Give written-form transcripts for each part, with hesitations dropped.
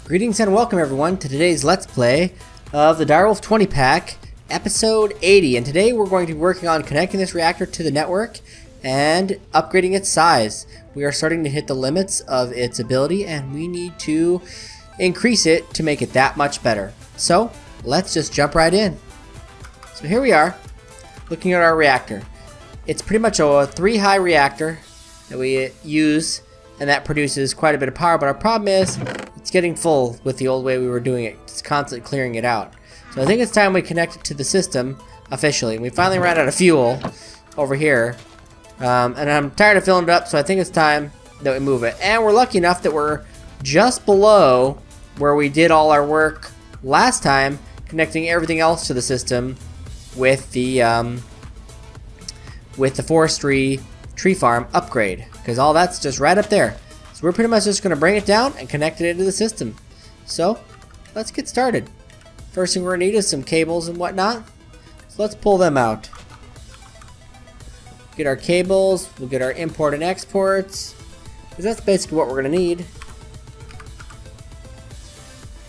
Greetings and welcome everyone to today's Let's Play of the Direwolf 20 pack, episode 80. And today we're going to be working on connecting this reactor to the network and upgrading its size. We are starting to hit the limits of its ability and we need to increase it to make it that much better. So let's just jump right in. So here we are, looking at our reactor. It's pretty much a 3 high reactor that we use, and that produces quite a bit of power, but our problem is it's getting full with the old way we were doing it. It's constantly clearing it out. So I think it's time we connect it to the system officially. We finally ran out of fuel over here, and I'm tired of filling it up, so I think it's time that we move it. And we're lucky enough that we're just below where we did all our work last time, connecting everything else to the system with the forestry tree farm upgrade, because all that's just right up there. So we're pretty much just going to bring it down and connect it into the system. So let's get started. First thing we're going to need is some cables and whatnot. So let's pull them out. Get our cables, we'll get our import and exports, because that's basically what we're going to need.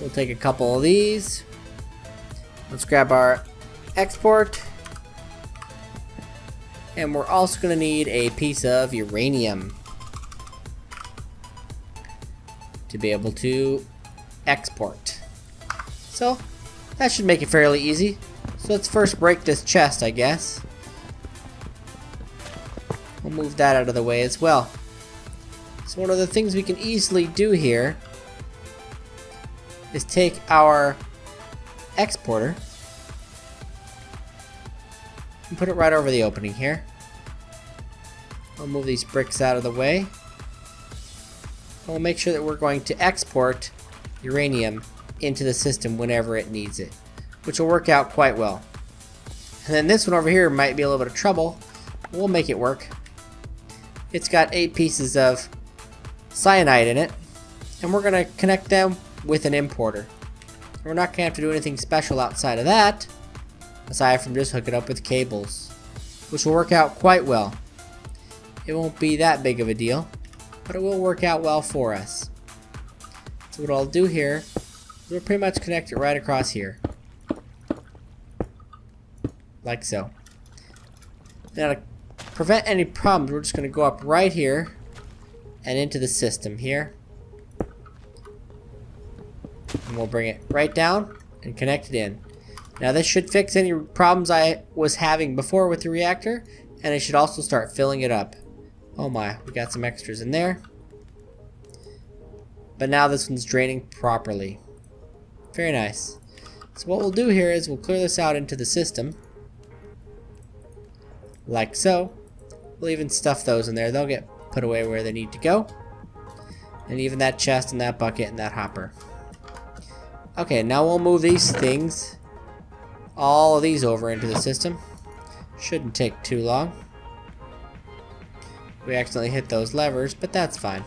We'll take a couple of these. Let's grab our export. And we're also going to need a piece of uranium to be able to export. So that should make it fairly easy. So let's first break this chest, I guess. We'll move that out of the way as well. So one of the things we can easily do here is take our exporter and put it right over the opening here. I'll move these bricks out of the way. We'll make sure that we're going to export uranium into the system whenever it needs it, which will work out quite well. And then this one over here might be a little bit of trouble. We'll make it work. It's got 8 pieces of cyanide in it, and we're going to connect them with an importer. We're not going to have to do anything special outside of that, aside from just hook it up with cables, which will work out quite well. It won't be that big of a deal, but it will work out well for us. So what I'll do here is we'll pretty much connect it right across here, like so. Now to prevent any problems, we're just going to go up right here and into the system here, and we'll bring it right down and connect it in. Now this should fix any problems I was having before with the reactor, and it should also start filling it up. Oh my, we got some extras in there. But now this one's draining properly. Very nice. So what we'll do here is we'll clear this out into the system, like so. We'll even stuff those in there. They'll get put away where they need to go. And even that chest and that bucket and that hopper. Okay, now we'll move these things, all of these, over into the system. Shouldn't take too long. We accidentally hit those levers, but that's fine.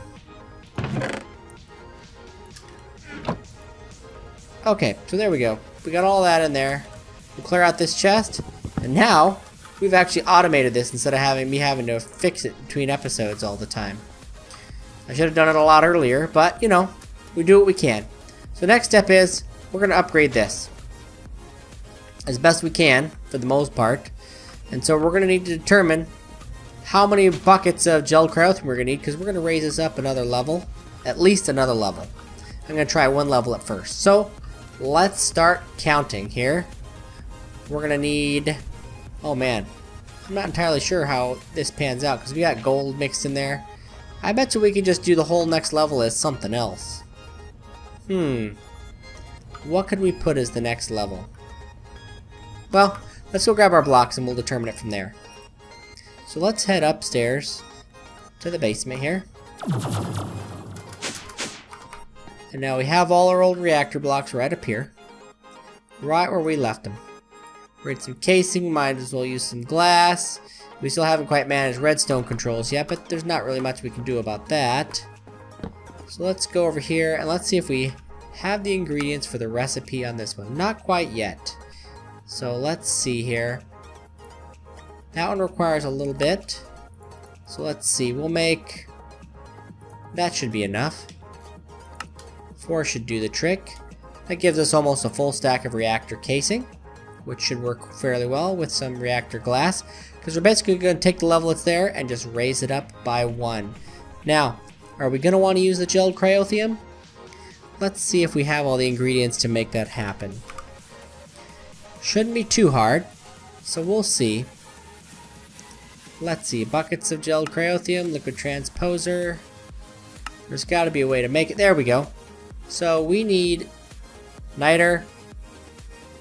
Okay, so there we go. We got all that in there. We'll clear out this chest, and now we've actually automated this instead of me having to fix it between episodes all the time. I should have done it a lot earlier, but you know, we do what we can. So next step is we're going to upgrade this as best we can for the most part. And so we're going to need to determine how many buckets of gel crafting we're going to need, because we're going to raise this up another level, at least another level. I'm going to try one level at first. So let's start counting here. We're going to need, oh man, I'm not entirely sure how this pans out because we got gold mixed in there. I bet you we could just do the whole next level as something else. What could we put as the next level? Well, let's go grab our blocks and we'll determine it from there. So let's head upstairs to the basement here. And now we have all our old reactor blocks right up here, right where we left them. We need some casing, we might as well use some glass. We still haven't quite managed redstone controls yet, but there's not really much we can do about that. So let's go over here and let's see if we have the ingredients for the recipe on this one. Not quite yet. So let's see here. That one requires a little bit. So let's see, we'll make, that should be enough. 4 should do the trick. That gives us almost a full stack of reactor casing, which should work fairly well with some reactor glass, because we're basically going to take the level that's there and just raise it up by 1. Now, are we going to want to use the gelled cryothium? Let's see if we have all the ingredients to make that happen. Shouldn't be too hard, so we'll see. Let's see, buckets of gelled cryothium, liquid transposer. There's got to be a way to make it. There we go. So we need niter,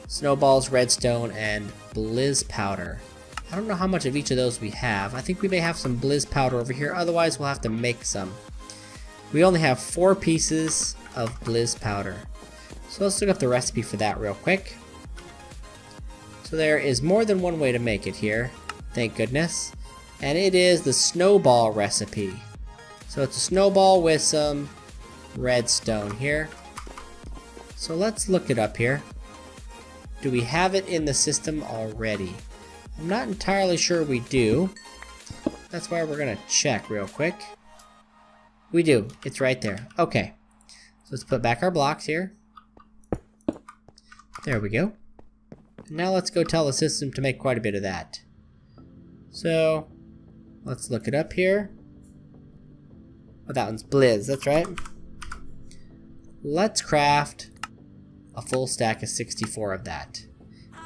snowballs, redstone, and blizz powder. I don't know how much of each of those we have. I think we may have some blizz powder over here, otherwise we'll have to make some. We only have 4 pieces of blizz powder. So let's look up the recipe for that real quick. So there is more than one way to make it here, thank goodness. And it is the snowball recipe. So it's a snowball with some redstone here. So let's look it up here. Do we have it in the system already? I'm not entirely sure we do. That's why we're gonna check real quick. We do, it's right there. Okay, so let's put back our blocks here. There we go. Now let's go tell the system to make quite a bit of that. So, let's look it up here. Oh, that one's blizz, that's right. Let's craft a full stack of 64 of that.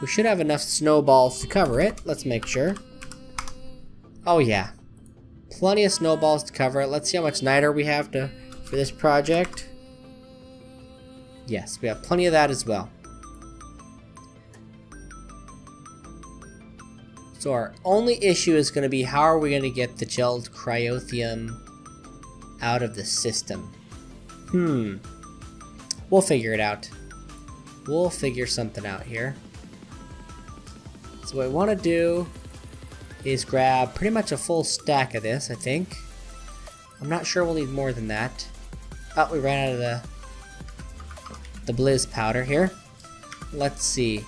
We should have enough snowballs to cover it. Let's make sure. Oh yeah, plenty of snowballs to cover it. Let's see how much niter we have for this project. Yes, we have plenty of that as well. So our only issue is going to be, how are we going to get the gelled cryothium out of the system? We'll figure it out. We'll figure something out here. So what I want to do is grab pretty much a full stack of this, I think. I'm not sure we'll need more than that. Oh, we ran out of the blizz powder here. Let's see.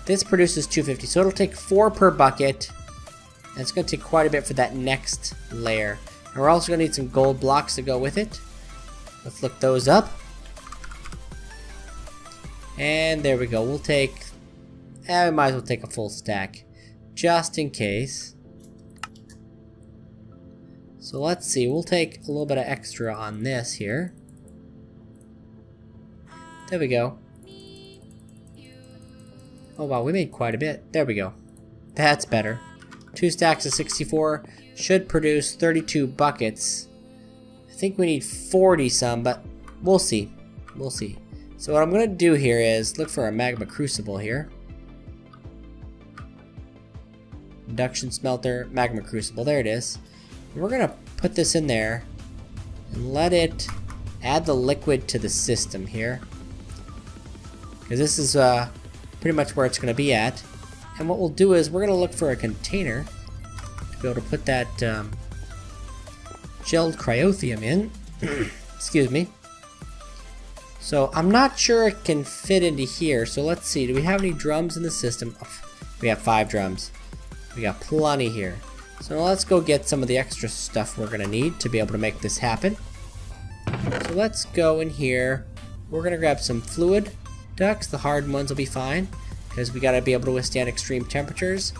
This produces 250, so it'll take 4 per bucket. And it's going to take quite a bit for that next layer. And we're also going to need some gold blocks to go with it. Let's look those up. And there we go. We'll take... we might as well take a full stack, just in case. So let's see. We'll take a little bit of extra on this here. There we go. Oh wow, we made quite a bit. There we go. That's better. 2 stacks of 64 should produce 32 buckets. I think we need 40 some, but we'll see. We'll see. So what I'm going to do here is look for a magma crucible here. Induction smelter, magma crucible. There it is. And we're going to put this in there and let it add the liquid to the system here. Because this is pretty much where it's going to be at. And what we'll do is we're going to look for a container to be able to put that gelled cryothium in. Excuse me. So I'm not sure it can fit into here. So let's see. Do we have any drums in the system? Oh, we have 5 drums. We got plenty here. So let's go get some of the extra stuff we're going to need to be able to make this happen. So let's go in here. We're going to grab some fluid ducts. The hard ones will be fine, because we got to be able to withstand extreme temperatures.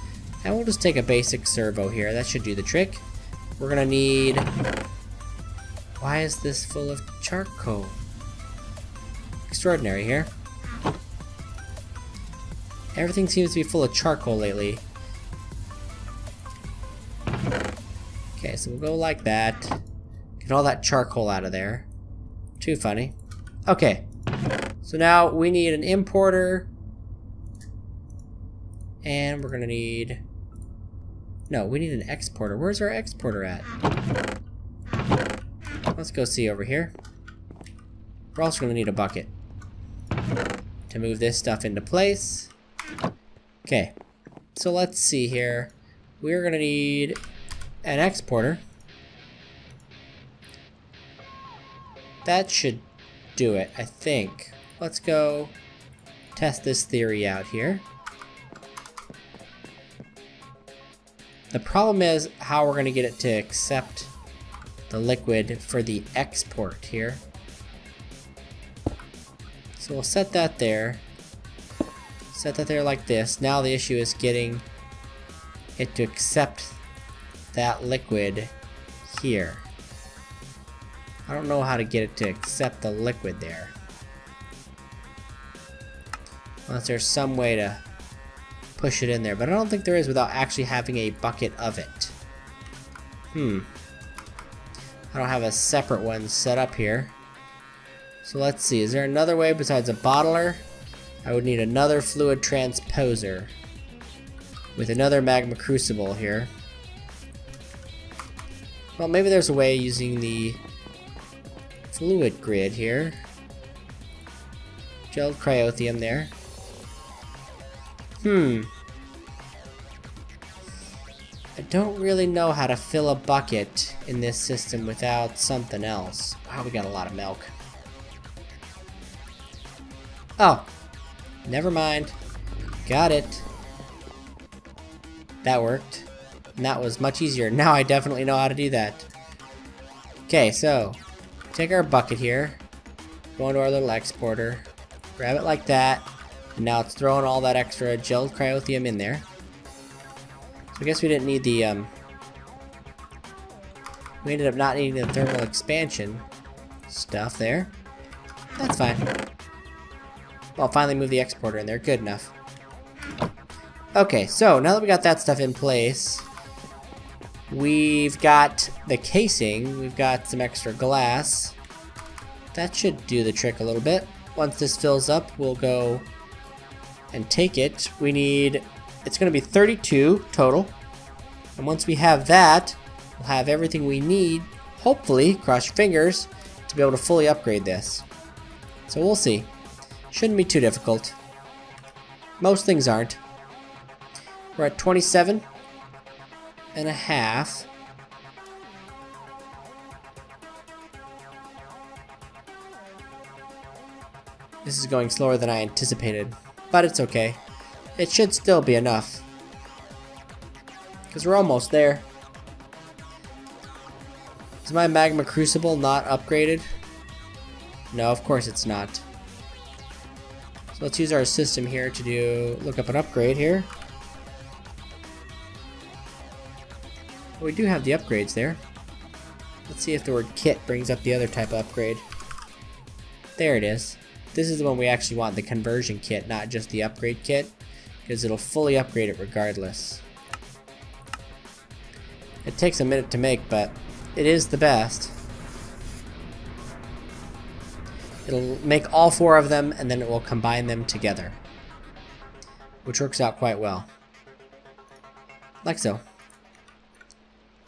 And we'll just take a basic servo here. That should do the trick. We're going to need... Why is this full of charcoal? Extraordinary here. Everything seems to be full of charcoal lately. Okay, so we'll go like that. Get all that charcoal out of there. Too funny. Okay. So now we need an importer. And we're gonna need... No, we need an exporter. Where's our exporter at? Let's go see over here. We're also gonna need a bucket to move this stuff into place. Okay. So let's see here. We're gonna need an exporter. That should do it, I think. Let's go test this theory out here. The problem is how we're going to get it to accept the liquid for the export here. So we'll set that there. Set that there like this. Now the issue is getting it to accept that liquid here. I don't know how to get it to accept the liquid there. Unless there's some way to push it in there, but I don't think there is without actually having a bucket of it. I don't have a separate one set up here. So let's see, is there another way besides a bottler? I would need another fluid transposer with another magma crucible here. Well, maybe there's a way using the fluid grid here. Gelled cryothium there. I don't really know how to fill a bucket in this system without something else. Wow, we got a lot of milk. Oh, never mind. Got it. That worked. And that was much easier. Now I definitely know how to do that. Okay, so take our bucket here, go into our little exporter, grab it like that, and now it's throwing all that extra gelled cryothium in there. So I guess we didn't need the, we ended up not needing the thermal expansion stuff there. That's fine. Well, I'll finally move the exporter in there. Good enough. Okay, so now that we got that stuff in place, we've got the casing, we've got some extra glass. That should do the trick a little bit. Once this fills up, we'll go and take it. We need, it's going to be 32 total. And once we have that, we'll have everything we need, hopefully, cross your fingers, to be able to fully upgrade this. So we'll see. Shouldn't be too difficult. Most things aren't. We're at 27 and a half. This is going slower than I anticipated, but it's okay. It should still be enough. Because we're almost there. Is my magma crucible not upgraded? No, of course it's not. So let's use our system here to look up an upgrade here. Well, we do have the upgrades there. Let's see if the word kit brings up the other type of upgrade. There it is. This is the one we actually want, the conversion kit, not just the upgrade kit, because it'll fully upgrade it regardless. It takes a minute to make, but it is the best. It'll make all 4 of them, and then it will combine them together, which works out quite well. Like so.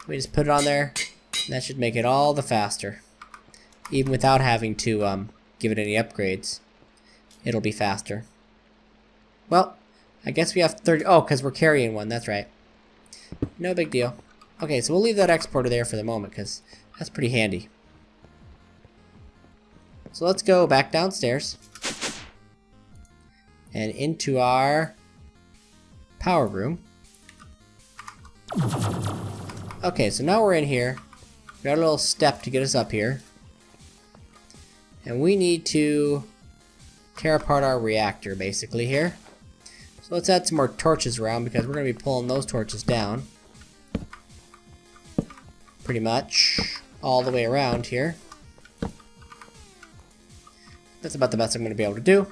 We just put it on there, and that should make it all the faster. Even without having to give it any upgrades, it'll be faster. Well, I guess we have 30. Oh, because we're carrying one. That's right. No big deal. Okay, so we'll leave that exporter there for the moment because that's pretty handy. So let's go back downstairs and into our power room. Okay, so now we're in here. We got a little step to get us up here. And we need to tear apart our reactor, basically, here. So let's add some more torches around because we're going to be pulling those torches down. Pretty much all the way around here. That's about the best I'm going to be able to do.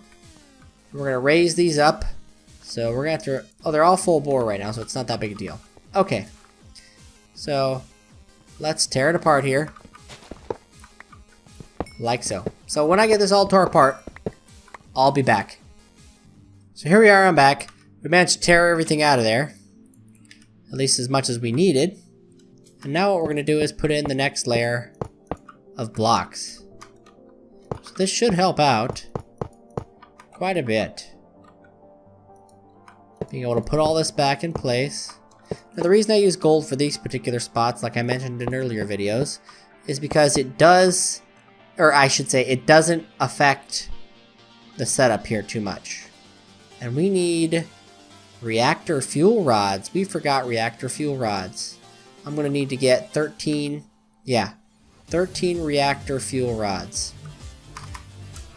We're going to raise these up. So we're going to have to... Oh, they're all full bore right now, so it's not that big a deal. Okay. So let's tear it apart here. Like so. So when I get this all tore apart, I'll be back. So here we are, I'm back. We managed to tear everything out of there. At least as much as we needed. And now what we're going to do is put in the next layer of blocks. So this should help out quite a bit. Being able to put all this back in place. Now the reason I use gold for these particular spots, like I mentioned in earlier videos, is because it does, or I should say, it doesn't affect the setup here too much. And we need reactor fuel rods. We forgot reactor fuel rods. I'm going to need to get 13 reactor fuel rods.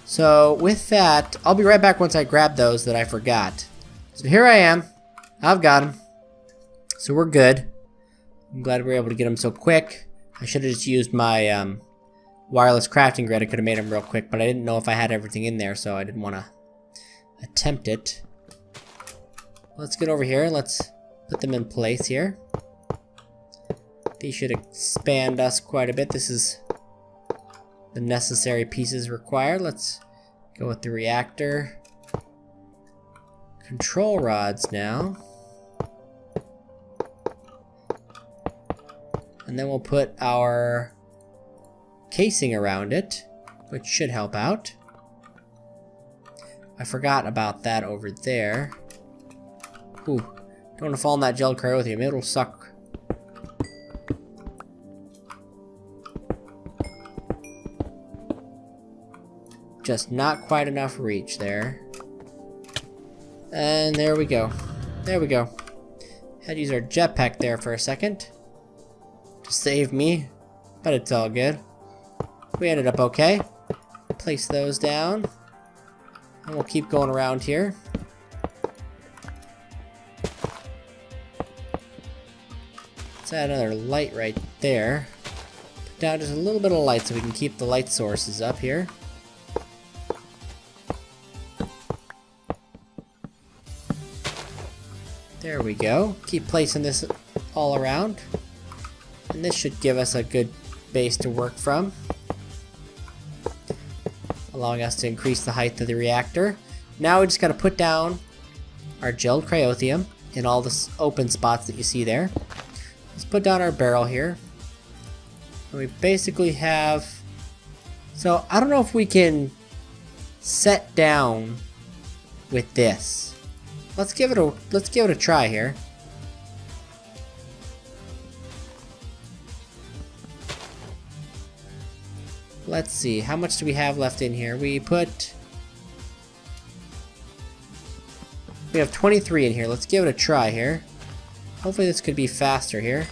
So with that, I'll be right back once I grab those that I forgot. So here I am. I've got them. So we're good. I'm glad we were able to get them so quick. I should have just used my wireless crafting grid. I could have made them real quick, but I didn't know if I had everything in there, so I didn't want to attempt it. Let's get over here. Let's put them in place here. These should expand us quite a bit. This is the necessary pieces required. Let's go with the reactor. Control rods now. And then we'll put our casing around it, which should help out. I forgot about that over there. Ooh, don't want to fall in that gel cryothium, it'll suck. Just not quite enough reach there. And there we go. There we go. Had to use our jetpack there for a second to save me, but it's all good. We ended up okay. Place those down. And we'll keep going around here. Let's add another light right there. Put down just a little bit of light so we can keep the light sources up here. There we go. Keep placing this all around. And this should give us a good base to work from, allowing us to increase the height of the reactor. Now we just got to put down our gelled cryothium in all the open spots that you see there. Let's put down our barrel here. And we basically have... So I don't know if we can set down with this. Let's give it a try here. Let's see, how much do we have left in here? We have 23 in here. Let's give it a try here. Hopefully this could be faster here.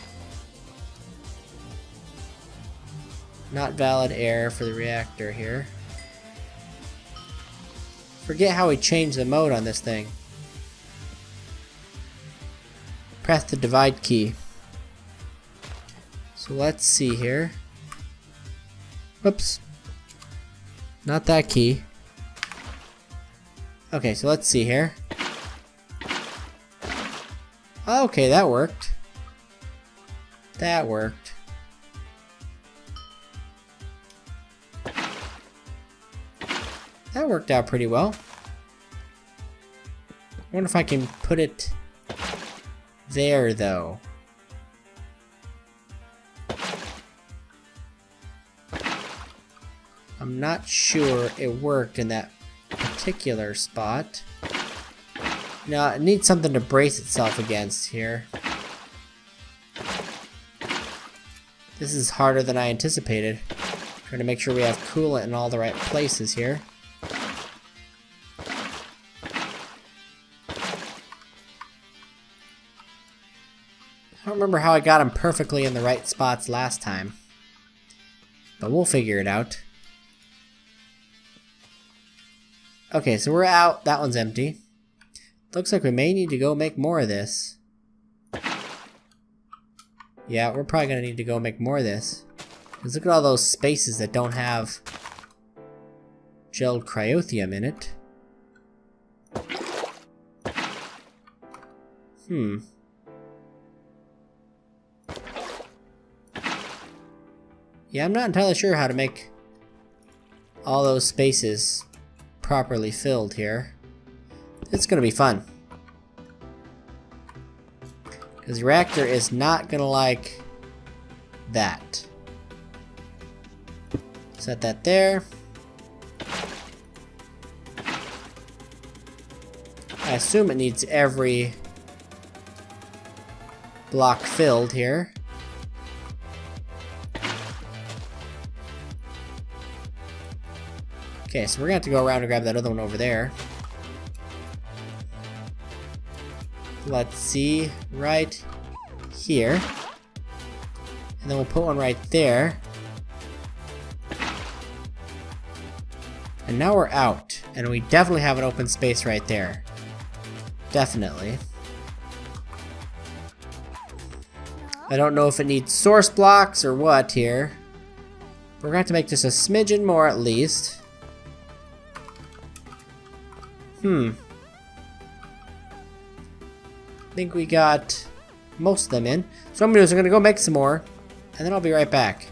Not valid error for the reactor here. Forget how we changed the mode on this thing. Press the divide key. So let's see here. Whoops. Not that key. Okay, so let's see here. Okay, that worked. That worked. That worked out pretty well. I wonder if I can put it there, though. I'm not sure it worked in that particular spot. Now, it needs something to brace itself against here. This is harder than I anticipated. Trying to make sure we have coolant in all the right places here. I don't remember how I got them perfectly in the right spots last time, but we'll figure it out. Okay, so we're out. That one's empty. Looks like we may need to go make more of this. Yeah, we're probably going to need to go make more of this. Because look at all those spaces that don't have gelled cryothium in it. Yeah, I'm not entirely sure how to make all those spaces properly filled here. It's gonna be fun. Because the reactor is not gonna like that. Set that there. I assume it needs every block filled here. Okay, so we're gonna have to go around and grab that other one over there. Let's see, right here. And then we'll put one right there. And now we're out. And we definitely have an open space right there. Definitely. I don't know if it needs source blocks or what here. We're going to have to make this a smidgen more at least. I think we got most of them in. So what I'm going to do is I'm going to go make some more. And then I'll be right back.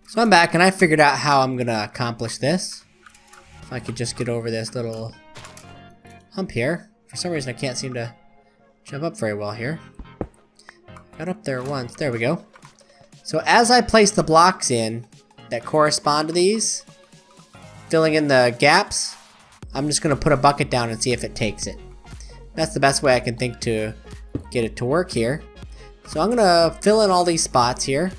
So I'm back and I figured out how I'm going to accomplish this. If I could just get over this little hump here. For some reason I can't seem to jump up very well here. Got up there once. There we go. So as I place the blocks in that correspond to these, filling in the gaps, I'm just going to put a bucket down and see if it takes it. That's the best way I can think to get it to work here. So I'm going to fill in all these spots here.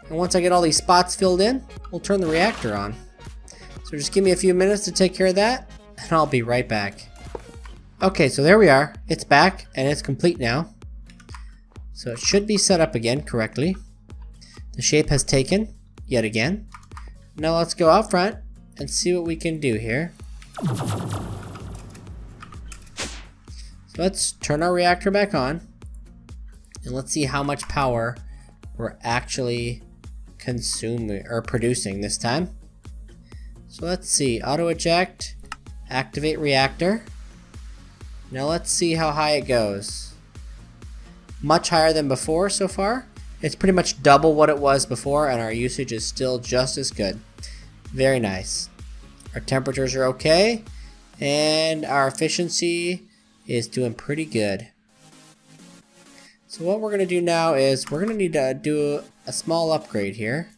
And once I get all these spots filled in, we'll turn the reactor on. So just give me a few minutes to take care of that, and I'll be right back. Okay, so there we are. It's back, and it's complete now. So it should be set up again correctly. The shape has taken, yet again. Now let's go out front and see what we can do here. So let's turn our reactor back on. And let's see how much power we're actually consuming or producing this time. So let's see, auto eject, activate reactor. Now let's see how high it goes. Much higher than before so far. It's pretty much double what it was before, and our usage is still just as good. Very nice. Our temperatures are okay, and our efficiency is doing pretty good. So what we're going to do now is we're going to need to do a small upgrade here.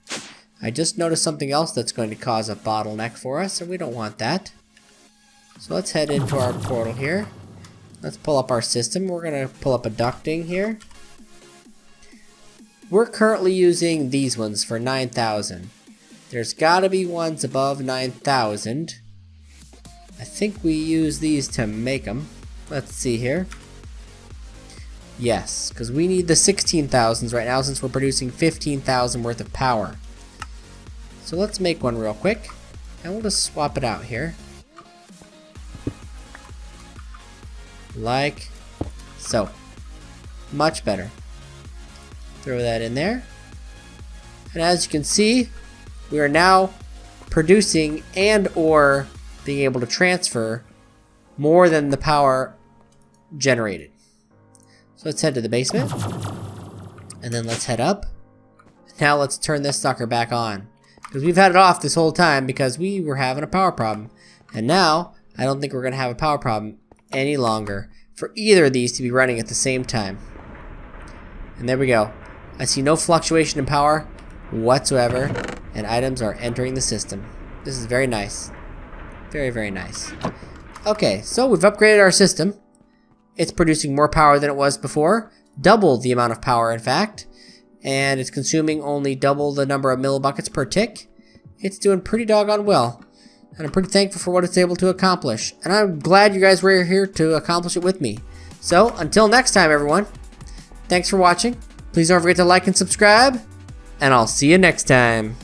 I just noticed something else that's going to cause a bottleneck for us, and we don't want that. So let's head into our portal here. Let's pull up our system. We're going to pull up a ducting here. We're currently using these ones for 9,000. There's got to be ones above 9,000. I think we use these to make them. Let's see here. Yes, because we need the 16,000s right now since we're producing 15,000 worth of power. So let's make one real quick, and we'll just swap it out here. Like so. Much better. Throw that in there. And as you can see, we are now producing and or being able to transfer more than the power generated. So let's head to the basement, and then let's head up. Now let's turn this sucker back on, because we've had it off this whole time because we were having a power problem. And now I don't think we're going to have a power problem any longer for either of these to be running at the same time. And there we go. I see no fluctuation in power whatsoever, and items are entering the system. This is very nice. Very, very nice. Okay, so we've upgraded our system. It's producing more power than it was before. Double the amount of power, in fact. And it's consuming only double the number of millibuckets per tick. It's doing pretty doggone well. And I'm pretty thankful for what it's able to accomplish. And I'm glad you guys were here to accomplish it with me. So, until next time, everyone. Thanks for watching. Please don't forget to like and subscribe. And I'll see you next time.